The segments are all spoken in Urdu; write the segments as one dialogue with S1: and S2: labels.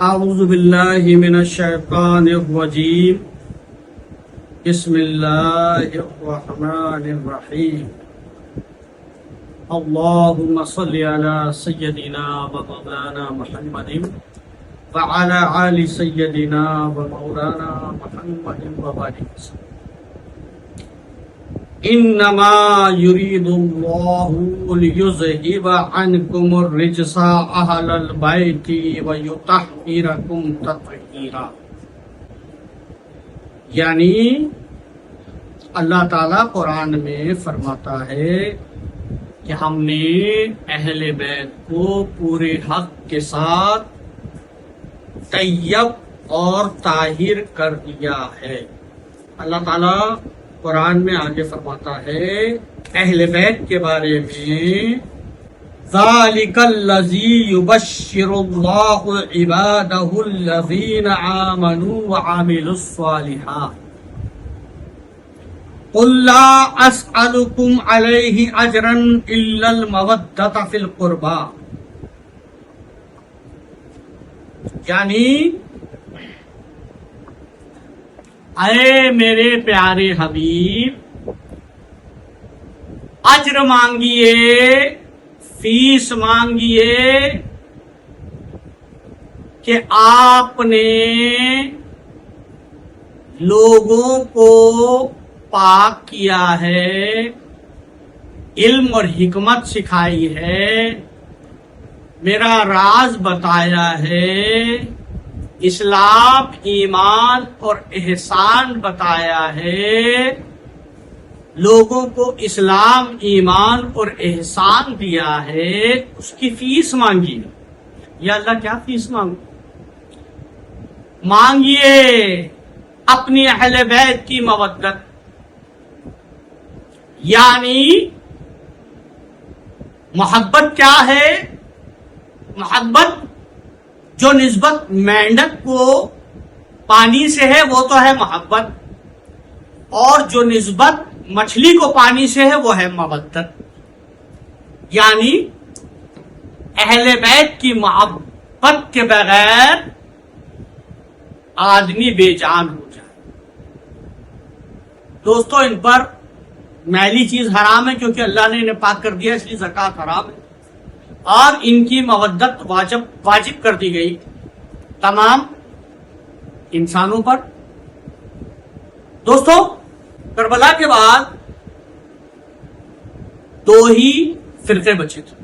S1: اعوذ باللہ من الشیطان الرجیم بسم اللہ الرحمن الرحیم اللہم صلی علی سیدنا و مولانا محمد وعلی آل سیدنا و مولانا محمد وبارک وسلم انما یرید اللہ لیذہب عنکم الرجس اہل البیت ویطہرکم تطہیرا، یعنی اللہ تعالیٰ قرآن میں فرماتا ہے کہ ہم نے اہل بیت کو پورے حق کے ساتھ طیب اور طاہر کر دیا ہے۔ اللہ تعالیٰ قرآن میں آگے فرماتا ہے اہل بیت کے بارے میں، ذَلِكَ الَّذِي يُبَشِّرُ اللَّهُ عِبَادَهُ الَّذِينَ آمَنُوا وَعَمِلُوا الصَّالِحَاتِ قُلْ لَا أَسْأَلُكُمْ عَلَيْهِ أَجْرًا إِلَّا الْمَوَدَّةَ فِي الْقُرْبَى، یعنی اے میرے پیارے حبیب، اجر مانگیے، فیس مانگیے کہ آپ نے لوگوں کو پاک کیا ہے، علم اور حکمت سکھائی ہے، میرا راز بتایا ہے، اسلام، ایمان اور احسان بتایا ہے، لوگوں کو اسلام، ایمان اور احسان دیا ہے، اس کی فیس مانگی۔ یا اللہ کیا فیس مانگیے اپنی اہل بیت کی مودت، یعنی محبت کیا ہے؟ محبت جو نسبت مینڈک کو پانی سے ہے وہ تو ہے محبت، اور جو نسبت مچھلی کو پانی سے ہے وہ ہے مودت، یعنی اہل بیت کی محبت کے بغیر آدمی بے جان ہو جائے۔ دوستو، ان پر میلی چیز حرام ہے کیونکہ اللہ نے انہیں پاک کر دیا، اس لیے زکوٰۃ حرام ہے، اور ان کی مودت واجب کر دی گئی تمام انسانوں پر۔ دوستو، کربلا کے بعد دو ہی فرقے بچے تھے،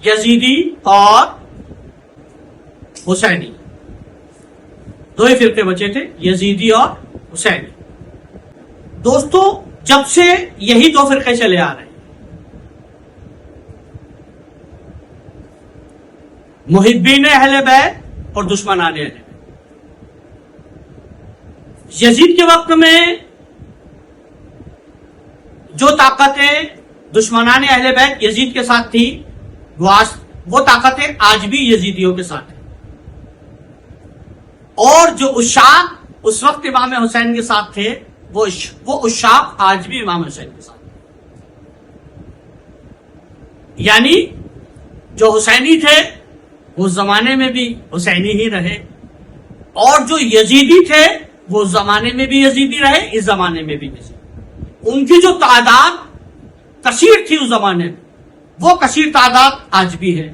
S1: یزیدی اور حسینی، دو ہی فرقے بچے تھے، یزیدی اور حسینی۔ دوستو، جب سے یہی دو فرقے چلے آ رہے ہیں، محبین اہل بیت اور دشمنان اہل بیت۔ یزید کے وقت میں جو طاقتیں دشمنان اہل بیت یزید کے ساتھ تھی، وہ طاقتیں آج بھی یزیدیوں کے ساتھ ہیں، اور جو عشاق اس وقت امام حسین کے ساتھ تھے، وہ عشاق آج بھی امام حسین کے ساتھ ہیں۔ یعنی جو حسینی تھے اس زمانے میں بھی حسینی ہی رہے، اور جو یزیدی تھے وہ اس زمانے میں بھی یزیدی رہے، اس زمانے میں بھی یزیدی۔ ان کی جو تعداد کثیر تھی اس زمانے میں، وہ کثیر تعداد آج بھی ہے،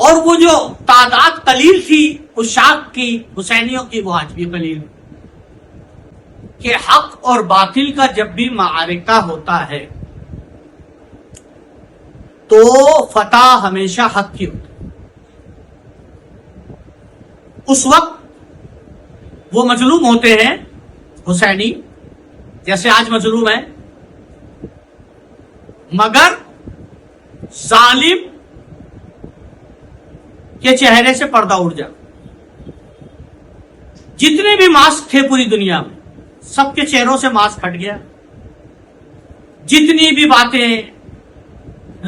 S1: اور وہ جو تعداد قلیل تھی عشاق کی، حسینیوں کی، وہ آج بھی قلیل ہے۔ کہ حق اور باطل کا جب بھی معرکہ ہوتا ہے تو فتح ہمیشہ حق کی ہوتی ہے۔ اس وقت وہ مظلوم ہوتے ہیں حسینی، جیسے آج مظلوم ہے، مگر ظالم کے چہرے سے پردہ اڑ جائے۔ جتنے بھی ماسک تھے پوری دنیا میں، سب کے چہروں سے ماسک ہٹ گیا۔ جتنی بھی باتیں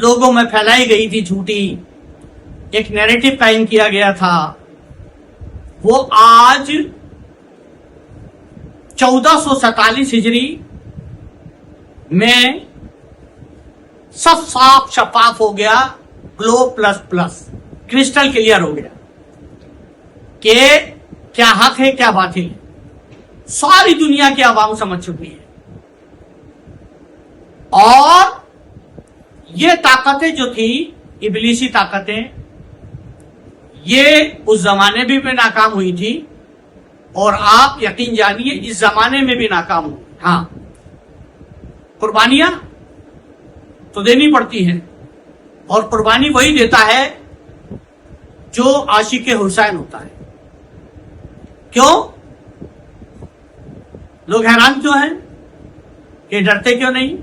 S1: لوگوں میں پھیلائی گئی تھی جھوٹی، ایک نیریٹو قائم کیا گیا تھا، وہ آج 1447 ہجری میں سب صاف شفاف ہو گیا، گلو پلس پلس، کرسٹل کلیئر ہو گیا۔ کہ کیا حق ہے کیا باطل ہے، ساری دنیا کی عوام سمجھ چکی ہے. اور یہ طاقتیں جو تھی ابلیسی طاقتیں، یہ اس زمانے میں ناکام ہوئی تھی، اور آپ یقین جانیے اس زمانے میں بھی ناکام ہوئی. ہاں، قربانیاں تو دینی پڑتی ہیں، اور قربانی وہی دیتا ہے جو عاشق حسین ہوتا ہے. کیوں؟ لوگ حیران کیوں ہیں کہ ڈرتے کیوں نہیں؟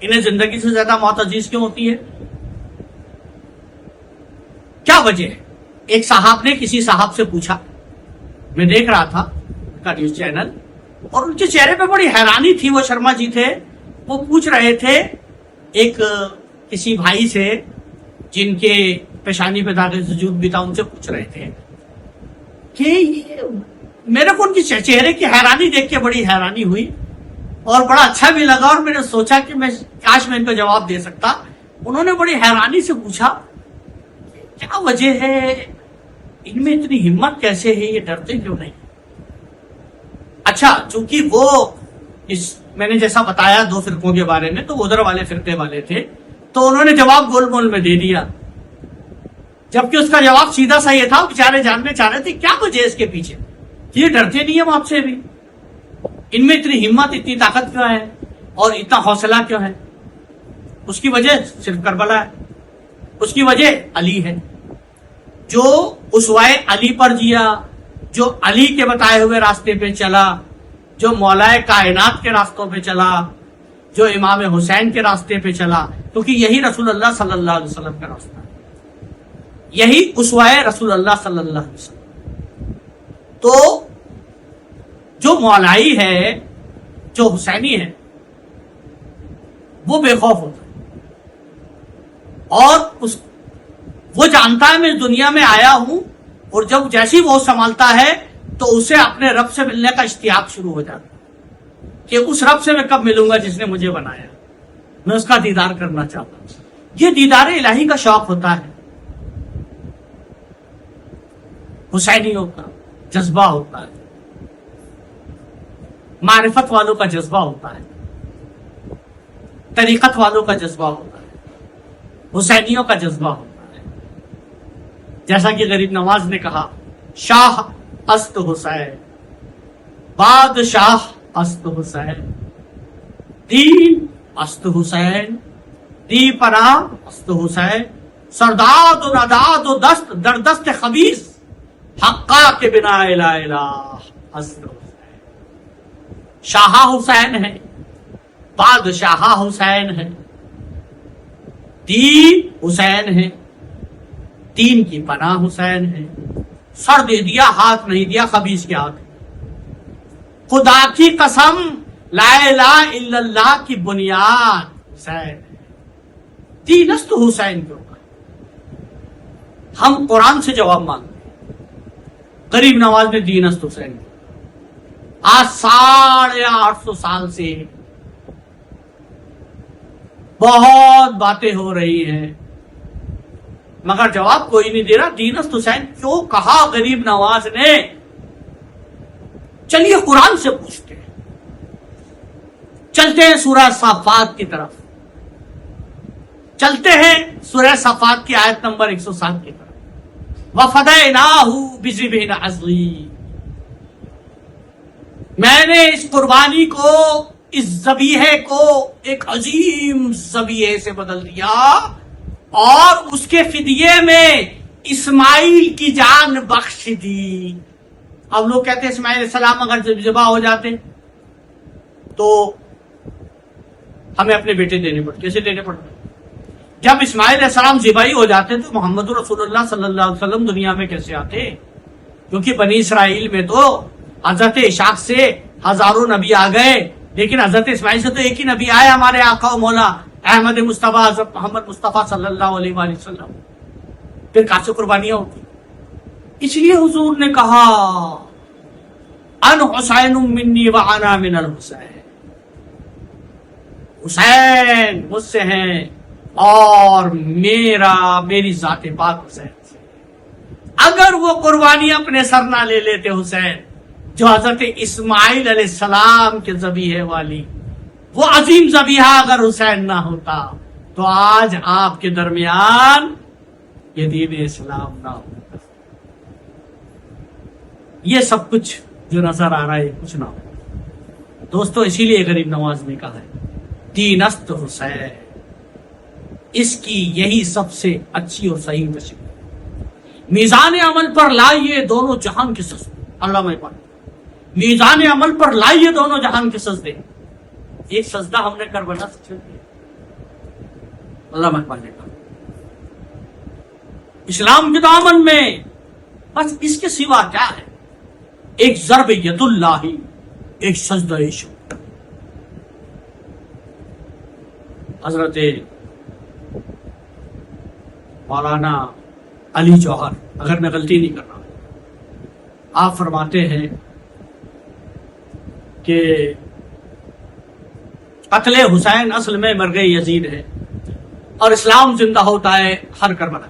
S1: انہیں زندگی سے زیادہ موت عزیز کیوں ہوتی ہے؟ کیا وجہ ہے؟ ایک صاحب نے کسی صاحب سے پوچھا، میں دیکھ رہا تھا کا نیوز چینل، اور ان کے چہرے پہ بڑی حیرانی تھی. وہ شرما جی تھے، وہ پوچھ رہے تھے ایک کسی بھائی سے جن کے پیشانی پہ داغ سجود بھی تھا، ان سے پوچھ رہے تھے کہ میرے کو ان کی چہرے کی حیرانی دیکھ کے بڑی حیرانی ہوئی اور بڑا اچھا بھی لگا، اور میں نے سوچا کہ میں کاش میں ان کو جواب دے سکتا. انہوں نے بڑی حیرانی سے پوچھا کیا وجہ ہے، ان میں اتنی ہمت کیسے ہے، یہ ڈرتے کیوں نہیں؟ اچھا، چونکہ وہ میں نے جیسا بتایا دو فرقوں کے بارے میں، تو ادھر والے فرقے والے تھے، تو انہوں نے جواب گول مول میں دے دیا، جبکہ اس کا جواب سیدھا سا یہ تھا. بیچارے جاننا چاہ رہے تھے کیا وجہ ہے اس کے پیچھے، یہ ڈرتے نہیں ہم آپ سے بھی، ان میں اتنی ہمت اتنی طاقت کیوں ہے اور اتنا حوصلہ کیوں ہے؟ اس کی وجہ صرف کربلا ہے، اس کی وجہ علی ہے، جو اسوائے علی پر جیا، جو علی کے بتائے ہوئے راستے پہ چلا، جو مولائے کائنات کے راستوں پہ چلا، جو امام حسین کے راستے پہ چلا، کیونکہ یہی رسول اللہ صلی اللہ علیہ وسلم کا راستہ ہے، یہی اسوائے رسول اللہ صلی اللہ علیہ وسلم. تو جو مولائی ہے، جو حسینی ہے، وہ بے خوف ہوتا ہے، اور وہ جانتا ہے میں اس دنیا میں آیا ہوں، اور جب جیسی وہ سنبھالتا ہے تو اسے اپنے رب سے ملنے کا اشتیاق شروع ہو جاتا ہے کہ اس رب سے میں کب ملوں گا جس نے مجھے بنایا، میں اس کا دیدار کرنا چاہتا ہوں. یہ دیدار الہی کا شوق ہوتا ہے، حسینیوں کا جذبہ ہوتا ہے، معرفت والوں کا جذبہ ہوتا ہے، طریقت والوں کا جذبہ ہوتا ہے، حسینیوں کا جذبہ ہوتا ہے. جیسا کہ غریب نواز نے کہا، شاہ است حسین، بادشاہ است حسین، دین است حسین، دی پناہ است حسین، سرداد و نداد و دست در دست خبیث، حقا کے بنا الہ الہ است حسین. شاہ حسین ہے، بادشاہ حسین ہے، دین حسین ہے، دین کی پناہ حسین ہے، سر دے دیا ہاتھ نہیں دیا خبیث کے ہاتھ. خدا کی قسم لا الہ الا اللہ کی بنیاد حسین ہے. دینست حسین کے اوپر ہم قرآن سے جواب مانگتے ہیں. غریب نواز نے دینست حسین کیا. آج 850 سال سے بہت باتیں ہو رہی ہیں مگر جواب کوئی نہیں دے رہا. دینست حسین کیوں کہا غریب نواز نے؟ چلیے قرآن سے پوچھتے ہیں. چلتے ہیں سورہ صافات کی طرف، چلتے ہیں سورہ صافات کی آیت نمبر 107 کی طرف. وَفَدَيْنَاهُ بِذِبْحٍ عَظِيمٍ، میں نے اس قربانی کو، اس ذبیحے کو ایک عظیم ذبیحے سے بدل دیا، اور اس کے فدیے میں اسماعیل کی جان بخش دی. اب لوگ کہتے ہیں اسماعیل علیہ السلام اگر ذبح ہو جاتے تو ہمیں اپنے بیٹے دینے پڑتے. کیسے دینے پڑتے؟ جب اسماعیل علیہ السلام ذبح ہو جاتے تو محمد رسول اللہ صلی اللہ علیہ وسلم دنیا میں کیسے آتے؟ کیونکہ بنی اسرائیل میں تو حضرت اسحاق سے ہزاروں نبی آ گئے، لیکن حضرت اسماعیل سے تو ایک ہی نبی آئے، ہمارے آقا و مولا احمد مصطفیٰ حضرت محمد مصطفیٰ صلی اللہ علیہ وآلہ وسلم. پھر کہاں سے قربانیاں ہوتی؟ اس لیے حضور نے کہا ان حسین منی وانا من الحسین، حسین مجھ سے ہیں اور میری ذات پاک حسین سے. اگر وہ قربانی اپنے سر نہ لے لیتے حسین جو حضرت اسماعیل علیہ السلام کے ذبیحے والی، وہ عظیم ذبیحہ اگر حسین نہ ہوتا تو آج آپ کے درمیان یہ دین اسلام نہ ہوتا۔ یہ سب کچھ جو نظر آ رہا ہے کچھ نہ ہو دوستو، اسی لیے غریب نواز نے کہا ہے دین است حسین، اس کی یہی سب سے اچھی اور صحیح تشریح۔ میزان عمل پر لائیے دونوں جہان کے سجدے، علامہ اقبال، میزان عمل پر لائیے دونوں جہان کے سجدے۔ ایک سجدہ ہم نے کربلا سے چھوڑ دیا، علامہ اقبال نے کہا اسلام کے دامن میں بس اس کے سوا کیا ہے؟ ایک ضرب ید اللہ، ایک سجدہ شکر۔ حضرت مولانا علی جوہر، اگر میں غلطی نہیں کر رہا، آپ فرماتے ہیں کہ قتل حسین اصل میں مرگ یزید ہے اور اسلام زندہ ہوتا ہے ہر کربلا۔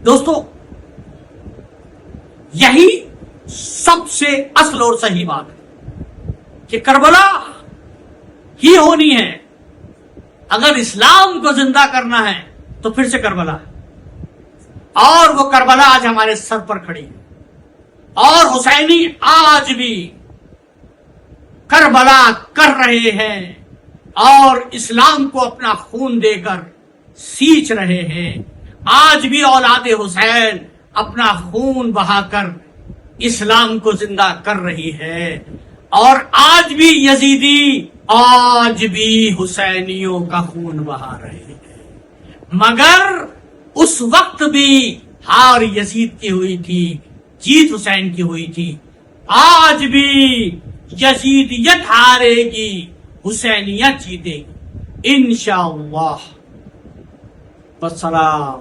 S1: دوستو یہی سب سے اصل اور صحیح بات ہے کہ کربلا ہی ہونی ہے۔ اگر اسلام کو زندہ کرنا ہے تو پھر سے کربلا ہے، اور وہ کربلا آج ہمارے سر پر کھڑی ہے، اور حسینی آج بھی کربلا کر رہے ہیں اور اسلام کو اپنا خون دے کر سینچ رہے ہیں۔ آج بھی اولاد حسین اپنا خون بہا کر اسلام کو زندہ کر رہی ہے، اور آج بھی یزیدی آج بھی حسینیوں کا خون بہا رہے ہیں۔ مگر اس وقت بھی ہار یزید کی ہوئی تھی، جیت حسین کی ہوئی تھی۔ آج بھی یزیدیت ہارے گی، حسینیت جیتے گی انشاءاللہ۔ والسلام۔